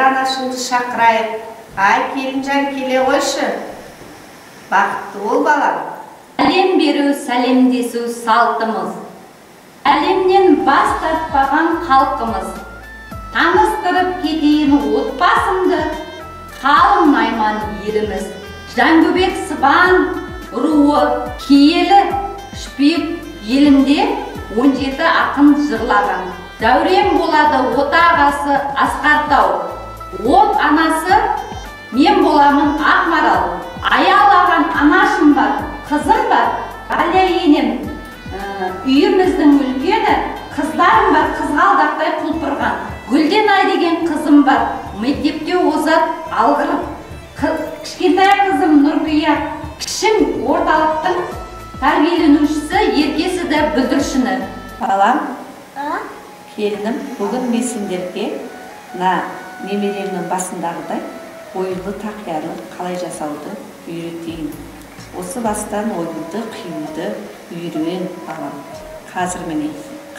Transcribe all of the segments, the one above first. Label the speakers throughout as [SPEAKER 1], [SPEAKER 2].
[SPEAKER 1] анашыңды шақырайық. Ай, келінжан келе қойшы. Бақытты бол балам.
[SPEAKER 2] Сәлем беру, сәлемдесу салтымыз. Әлемнен бас тартпаған халқымыз. Таныстырып кетейін отбасымды. Қалың Найман еліміз. Жаңгөбек Сыбан руы киелі шпек елінде 17 ақын жырлаған. Дәурен болады отағасы Асқартау. От анасы мен боламын Ақмарал. Аялаған анашым бар, қызым бар. Әлия енем, үйіміздің үлкені, қыздарым бар, қызғалдақтай құлпырған. Гүлденай деген қызым бар, мектепте озат алғырып. Кішкентай қызым Нұргия, кішім орталықтың тәрбиеленушісі, еркесі де бүлдіршіні.
[SPEAKER 1] Балам, келінім, бүгін мен сендерге немеремнің басындағыдай оюлы тақияны қалай жасауды үйретейін. Осы бастан оюлды, қиюды үйрен балам. Қазір міне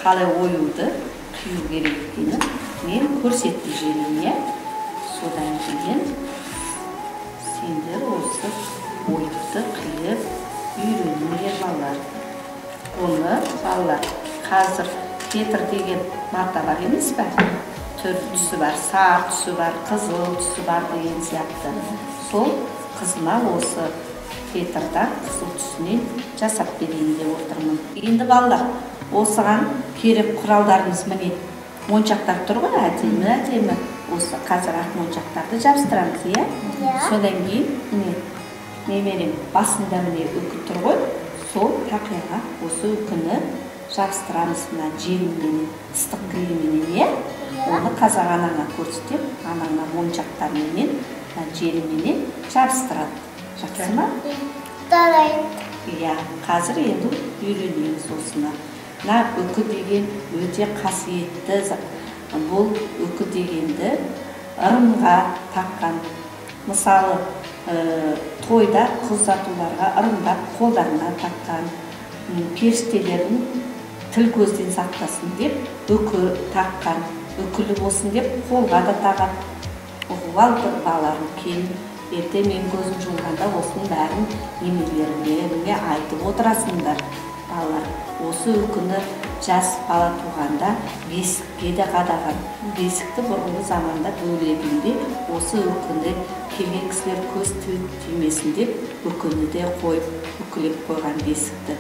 [SPEAKER 1] қалай оюлды қию керек екенін мен көрсетіп жүрейін. Содан кейін сендер осы оюлды қиып үйреніңдер балалар. Оны балалар қазір Петр деген мата бар емес пе? Түрлі түсі бар, сары түсі бар, қызыл түсі бар деген сияқты. Сол қызыма осы Петрдан қызыл түсінен жасап берейін деп отырмын. Енді балалар, осыған керек құралдарымыз міне моншақтар тұр ғой, әдемі. Осы қазір ақ моншақтарды жабыстырамыз, иә? Содан кейін міне немерем басында міне үкі тұр ғой, сол тақияға осы үкіні жабыстырамыз мына желімменен, ыстық кремменен, иә? Оны қазақ анаңа көрсетіп, анаңа моншақтарменен, желімменен жабыстырады. Жақсы ма? Иә, қазір енді үйренеміз осыны. Үкі деген өте қасиетті. Бұл үкі дегенді ырымға таққан. Мысалы, тойда қыз ұзатуларға ырымдап қолдарына таққан. Періштелердің тіл көзден сақтасын деп үкі таққан. Үкілі болсын деп қолға да тағады. Оқып алды балаларым, келін. Ерте мен көзім жұмғанда осының бәрін немелеріңе айтып отырасыңдар. Балалар, осы үкіні жас бала туғанда бесікке де қадаған. Бесікті бұрынғы заманда бөлегінде осы үкіні келген кісілер көз тимесін деп үкіні де қойып, үкілеп қойған бесікті.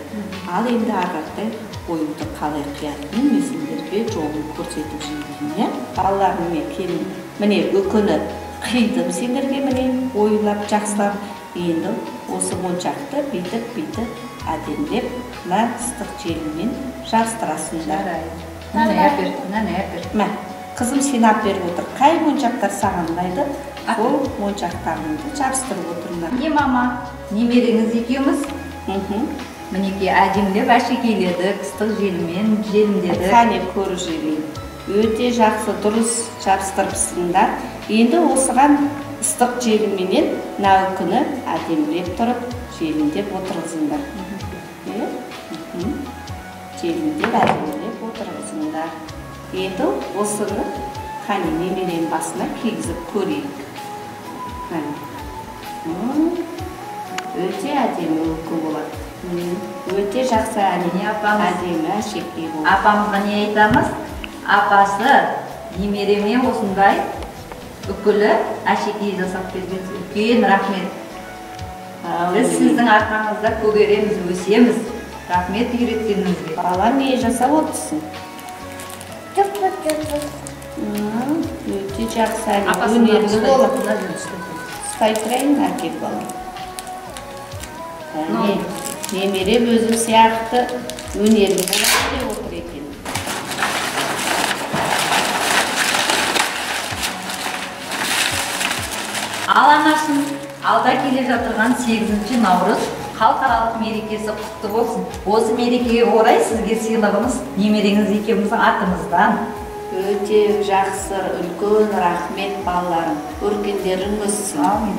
[SPEAKER 1] Ал енді ағардай оюды қалай қиятынын мен сендерге жолын көрсетіп жүрейін. Балаларым, келін, міне үкіні қидым сендерге, міне оюлап жақсылап. Енді осы моншақты бүйтіп әдемілеп ыстық желіммен жабыстырасыңдар. Мә, қызым сен беріп отыр. Қай моншақтар саған ұнайды, сол моншақтарыңды жабыстырып отырыңдар.
[SPEAKER 2] Не мама, немереңіз екеуміз мінеке әдемілеп әшекейледік, ыстық желіммен желімдедік.
[SPEAKER 1] Қане көріп жүрейін. Өте жақсы, дұрыс жабыстырыпсыңдар. Енді осыған ыстық желімменен үкіні әдемілеп тұрып, желімдеп отырғызыңдар. Желімдеп әдемілеп отырғызыңдар. Енді осыны қане немерем басына кигізіп көрейік. Өте әдемі үкі болады. Өте жақсы әдемі әшекей болады.
[SPEAKER 2] Апамызға не айтамыз? Апасы немереме осындай үкілі әшекей жасап берген. Үлкен рахмет. Біз сіздің арқаңызда көгереміз, өсеміз. Рахмет үйреткеніңізге.
[SPEAKER 1] Балалар не жасап отырсың? Өте жақсы өнерлі болып. Ұстай тұрайын, әкел балам. Немерем өзім сияқты өнерлі болады деп отыр екен.
[SPEAKER 2] Ал анашым, алда келе жатырған 8 наурыз халықаралық мерекесі құтты болсын. Осы мерекеге орай сізге сыйлығымыз немереңіз екеуміздің атымыздан.
[SPEAKER 1] Өте жақсы, үлкен рахмет балаларым. Өркендерің өссін.
[SPEAKER 2] Амин.